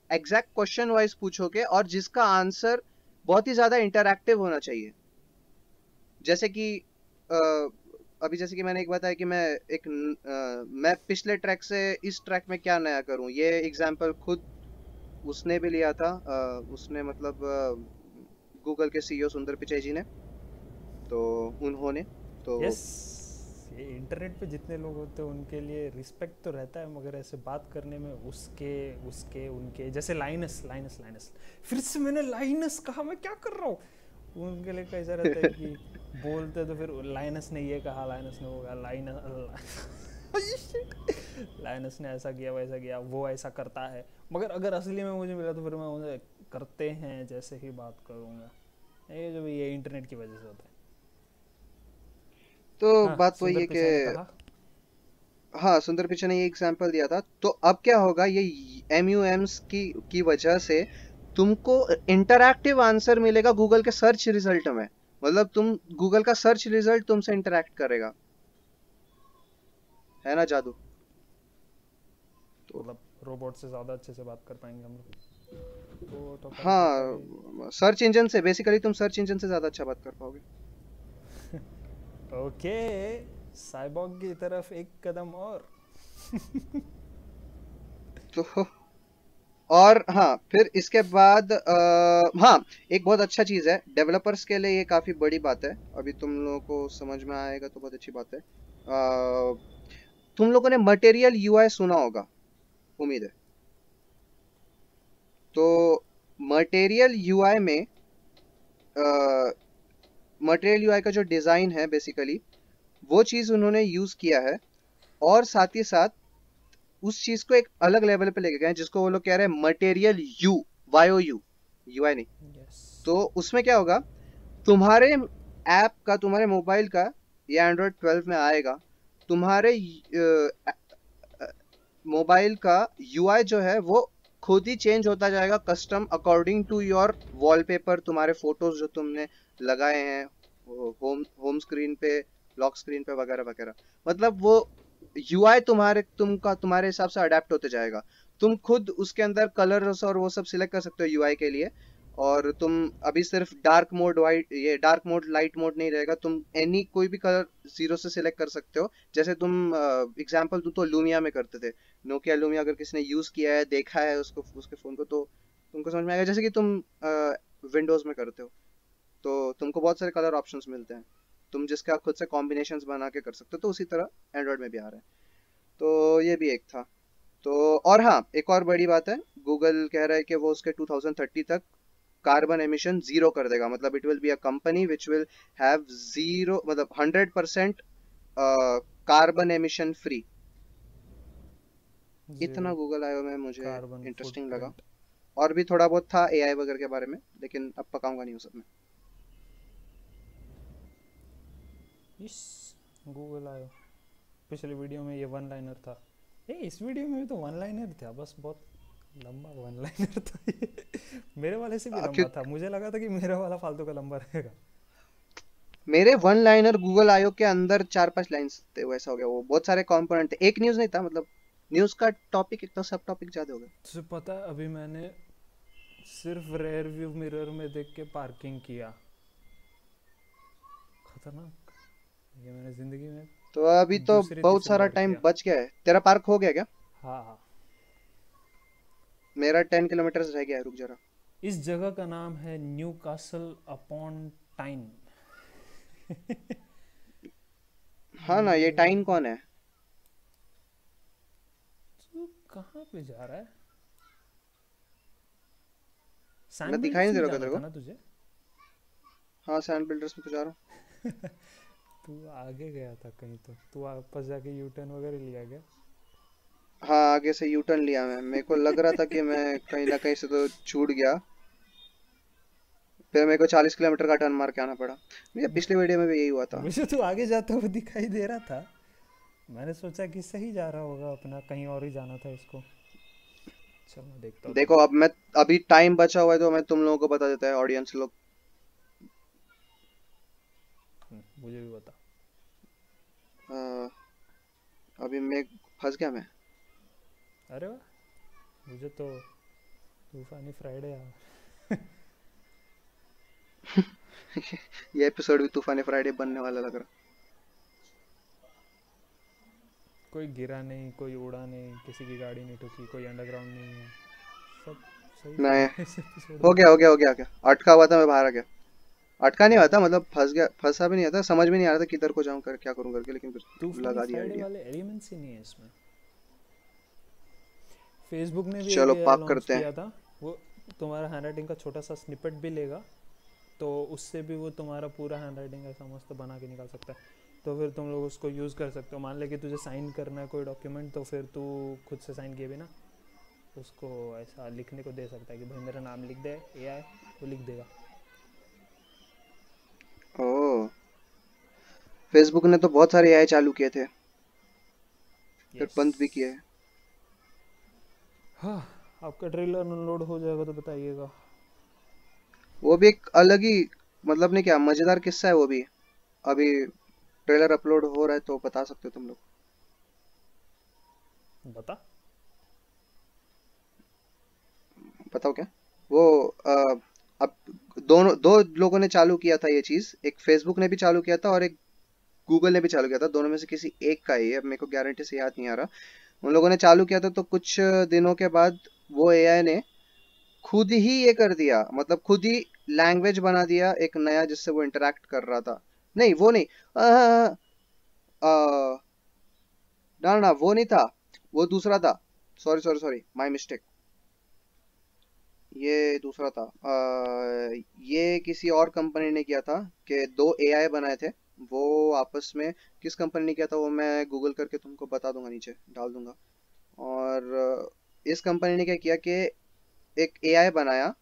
एग्जैक्ट क्वेश्चन वाइज पूछोगे, और जिसका आंसर बहुत ही ज्यादा इंटरैक्टिव होना चाहिए। जैसे कि अभी जैसे कि मैंने एक बताया कि मैं पिछले ट्रैक से इस ट्रैक में क्या नया करूं, ये एग्जांपल खुद उसने भी लिया था, उसने मतलब गूगल के CEO सुंदर पिचाई जी ने, तो उन्होंने तो यस, ये इंटरनेट पे जितने लोग होते हैं उनके लिए रिस्पेक्ट तो रहता है, मगर ऐसे बात करने में उसके उसके उनके, जैसे लाइनस लाइनस लाइनस, फिर से मैंने लाइनस कहा, मैं क्या कर रहा हूँ। उनके लिए कैसा रहता है कि बोलते तो फिर लाइनस ने ये कहा, लाइनस ने वो कहा, लाइनस ने ऐसा किया वैसा किया, वो ऐसा करता है, मगर अगर असली में मुझे मिला तो फिर मैं उसे करते हैं जैसे ही बात करूँगा। ये जो भी ये इंटरनेट की वजह से होता है। तो हाँ, बात वही सुंदर है कि पिचाई ने कहा। हाँ, सुंदर पिचाई ने ये एग्जांपल दिया था, तो अब क्या होगा, ये MUMs की वजह से तुमको इंटरैक्टिव आंसर मिलेगा गूगल के सर्च रिजल्ट में, मतलब तुम गूगल का सर्च रिजल्ट तुमसे इंटरैक्ट करेगा, है ना जादू। तो मतलब रोबोट से ज़्यादा अच्छे से बात कर पाएंगे हम लोग, वो तो कर ही पाएंगे। हाँ, सर्च इंजन से बेसिकली तुम सर्च इंजन से ज्यादा अच्छा बात कर पाओगे। ओके, साइबॉग की तरफ एक कदम और। तो और हाँ, फिर इसके बाद हाँ, एक बहुत अच्छा चीज है डेवलपर्स के लिए, ये काफी बड़ी बात है, अभी तुम लोगों को समझ में आएगा तो बहुत अच्छी बात है। तुम लोगों ने मटेरियल UI सुना होगा, उम्मीद है। तो मटेरियल UI में मटेरियल UI का जो डिजाइन है बेसिकली, वो चीज उन्होंने यूज किया है, और साथ ही साथ उस चीज को एक अलग लेवल पे लेके गए हैं, जिसको वो लोग कह रहे हैं मटेरियल यू, YOU, यूआई नहीं। यस। तो उसमें क्या होगा, तुम्हारे ऐप का, तुम्हारे मोबाइल का, ये एंड्रॉयड 12 में आएगा, तुम्हारे मोबाइल का यूआई जो है वो खुद ही चेंज होता जाएगा custom according to your wallpaper, तुम्हारे फोटोज जो तुमने लगाए हैं होम होम स्क्रीन पे, लॉक स्क्रीन पे वगैरह वगैरह। मतलब वो यूआई तुम्हारे हिसाब से अडेप्ट होते जाएगा। तुम खुद उसके अंदर कलर्स और वो सब सिलेक्ट कर सकते हो यूआई के लिए। और तुम अभी सिर्फ डार्क मोड, वाइट, ये डार्क मोड, लाइट मोड नहीं रहेगा, तुम एनी कोई भी कलर जीरो से सिलेक्ट कर सकते हो। जैसे तुम एग्जांपल दूं तो लूमिया में करते थे। नोकिया लूमिया अगर किसी ने यूज किया है, देखा है उसको, उसके फोन को, तो तुमको समझ में आएगा। जैसे कि तुम विंडोज में करते हो तो तुमको बहुत सारे कलर ऑप्शंस मिलते हैं, तुम जिसका खुद से कॉम्बिनेशंस बना के कर सकते हो। तो उसी तरह एंड्रॉयड में भी आ रहा है। तो ये भी एक था। तो और हाँ, एक और बड़ी बात है, गूगल कह रहा है कि वो उसके 2030 तक कार्बन एमिशन जीरो कर देगा। मतलब it will be a company which will have zero, मतलब 100% कार्बन एमिशन फ्री। इतना जीरो गूगल आयो में मुझे कार्बन इंटरेस्टिंग लगा। फुटप्रिंट। और भी थोड़ा बहुत था एआई वगैरह के बारे में, लेकिन अब पकाऊंगा नहीं उस सब में। इस गूगल आयो, पिछले वीडियो में ये वन लाइनर था। ए इस वीडियो में भी तो वन लाइनर था, बस बहुत लंबा वन लाइनर था ये। मेरे वाले से भी क्यों, लंबा था, मुझे लगा था कि मेरा वाला फालतू का लंबा रहेगा। मेरे वन लाइनर गूगल आयो के अंदर 4-5 लाइंस थे, वैसा हो गया। वो बहुत सारे कंपोनेंट थे, एक न्यूज नहीं था। मतलब न्यूज का टॉपिक एक तो सब टॉपिक ज्यादा हो गए। तुझे पता है अभी मैंने सिर्फ रेयर व्यू मिरर में देख के पार्किंग किया। खतरनाक। ये मैंने जिंदगी में तो अभी तो दूसरी बहुत तीसरी सारा बार टाइम किया। बच गया है। तेरा पार्क हो गया क्या? हाँ हाँ। मेरा 10 किलोमीटर रह गया है, रुक जरा। इस जगह का नाम है न्यू कासल अपॉन टाइन। हाँ ना, ये ये टाइन कौन है? तू कहाँ पे जा रहा है? मैं सैंड दिखाई बिल्डर्स नहीं दे में रहा क्या जाना तेरे था को? ना तुझे? हाँ, सैंड बिल्डर्स में तो जा रहा हूँ। तू आगे गया था कहीं, तो तू वापस जाके यू टर्न वगैरह लिया गया। हाँ, आगे से यू टर्न लिया मैं। मेरे को लग रहा था कि मैं कहीं ना कहीं से तो छूट गया। फिर मेरे को 40 किलोमीटर का टर्न मार के आना पड़ा। ये पिछले वीडियो में भी यही हुआ था। मुझे तो आगे जाता हुआ दिखाई दे रहा था। मैंने सोचा कि सही जा रहा होगा अपना, कहीं और ही जाना था इसको। चल मैं देखता हूँ देखो, तुझे। अब मैं, अभी टाइम बचा हुआ है तो मैं तुम लोगों को बता देता है, ऑडियंस लोग। मुझे भी बता। अ, अभी मैं फंस गया मैं। अरे वाह, मुझे तो तूफानी फ्राइडे यार। ये एपिसोड भी तूफानी फ्राइडे बनने वाला लग रहा। कोई गिरा नहीं, कोई उड़ा नहीं, किसी की गाड़ी नहीं ठुकी, कोई अंडरग्राउंड नहीं है। सब सही चल नहीं, रहा है इस एपिसोड हो में। गया हो गया हो गया हो गया। अटका हुआ था, मैं बाहर आ गया। अटका नहीं हुआ था, मतलब फंस गया, फंसा भी नहीं आता, समझ में नहीं आ रहा था किधर को जाऊं, कर क्या करूं करके, लेकिन फिर तूफानी लगा दिया फ्राइडे आइडिया। वाले एलिमेंट्स ही नहीं है इसमें। फेसबुक ने भी एक चलो एआई पार्क लॉन्च करते हैं। किया था। वो तुम्हारा हैंडराइटिंग का छोटा सा स्निपेट भी लेगा, तो उससे भी वो तुम्हारा पूरा हैंडराइटिंग ऐसा मस्त बना के निकाल सकता है। तो फिर तुम लोग उसको यूज़ कर सकते हो। मान ले कि तुझे साइन करना है कोई डॉक्यूमेंट, तो फिर तू खुद से साइन किए बिना उसको ऐसा लिखने को दे सकता है कि भाई मेरा नाम लिख दे, एआई वो लिख देगा। ओह, फेसबुक ने तो बहुत सारे एआई चालू किए थे, फिर यस। बंद भी किए हैं। हाँ, आपका ट्रेलर डाउनलोड हो जाएगा तो बताइएगा। वो भी एक अलग ही, मतलब नहीं क्या मजेदार किस्सा है वो भी। अभी ट्रेलर अपलोड हो रहा है तो बता सकते हो तुम लोग। बता। बताओ क्या? वो अब दोनों, दो लोगों ने चालू किया था ये चीज। एक फेसबुक ने भी चालू किया था और एक गूगल ने भी चालू किया था। दोनों में से किसी एक का ही है, अब मेरे को गारंटी से याद नहीं आ रहा। उन लोगों ने चालू किया था तो कुछ दिनों के बाद वो एआई ने खुद ही ये कर दिया, मतलब खुद ही लैंग्वेज बना दिया एक नया, जिससे वो इंटरेक्ट कर रहा था। नहीं वो नहीं, आ, आ, ना ना वो नहीं था, वो दूसरा था। Sorry sorry sorry, my mistake. ये दूसरा था। ये किसी और कंपनी ने किया था कि दो एआई बनाए थे वो आपस में। किस कंपनी ने किया था वो मैं गूगल करके तुमको बता दूंगा, नीचे डाल दूंगा। और इस कंपनी ने क्या किया कि एक एआई बनाया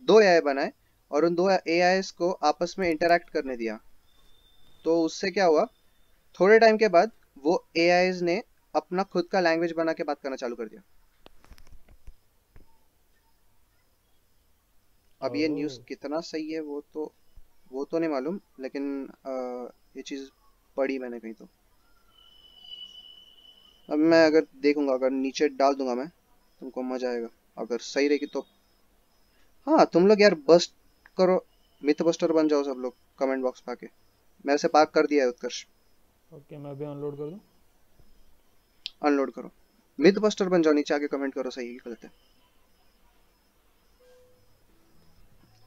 दो एआई बनाए और उन दो एआईस को आपस में इंटरैक्ट करने दिया। तो उससे क्या हुआ, थोड़े टाइम के बाद वो एआईस ने अपना खुद का लैंग्वेज बना के बात करना चालू कर दिया। अब ये न्यूज़ ओह। कितना सही है वो तो नहीं मालूम, लेकिन ये चीज़ पढ़ी मैंने कहीं तो। अब मैं अगर देखूंगा, अगर नीचे डाल दूंगा मैं, तुमको मजा आएगा अगर सही रहेगी तो। हाँ तुम लोग यार बस्ट करो, मिथ बस्टर बन जाओ सब लोग कमेंट बॉक्स पे आके। मैंने से पार्क कर दिया है उत्कर्ष। ओके, मैं अभी अनलोड कर दूँ। अनलोड करो, मिथ बस्टर बन जाओ, नीचे आके कमेंट करो सही है कि गलत है।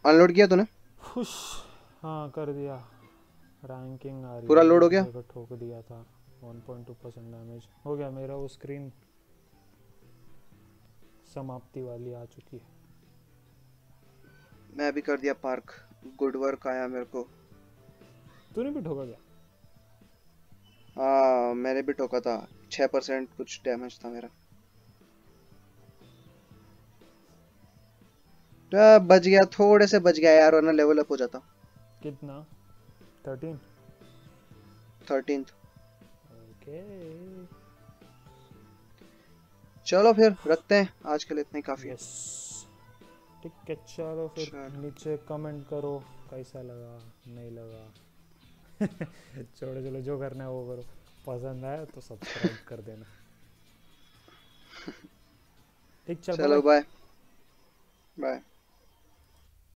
अनलोड किया तूने? खुश। हाँ कर दिया। रैंकिंग आ रही पूरा है, लोड हो एक गया? जगह ठोक दिया था। 1.2% डैमेज हो गया, मेरा वो स्क्रीन समाप्ति वाली आ चुकी है। मैं भी कर दिया पार्क। गुड वर्क आया मेरे को। तूने भी ठोका क्या? हाँ मैंने भी ठोका था, 6% कुछ डैमेज था मेरा। बच गया, थोड़े से बच गया यार, वरना लेवल अप हो जाता। कितना? 13? 13। ओके। चलो फिर रखते हैं, आज के लिए इतना ही काफी है। यस। ठीक है, चलो फिर चलो नीचे कमेंट करो कैसा लगा, नहीं लगा। छोड़ो, चलो जो करना है वो करो। पसंद आया तो सब्सक्राइब कर देना। ठीक, चल चलो बाय। बाय। बाय।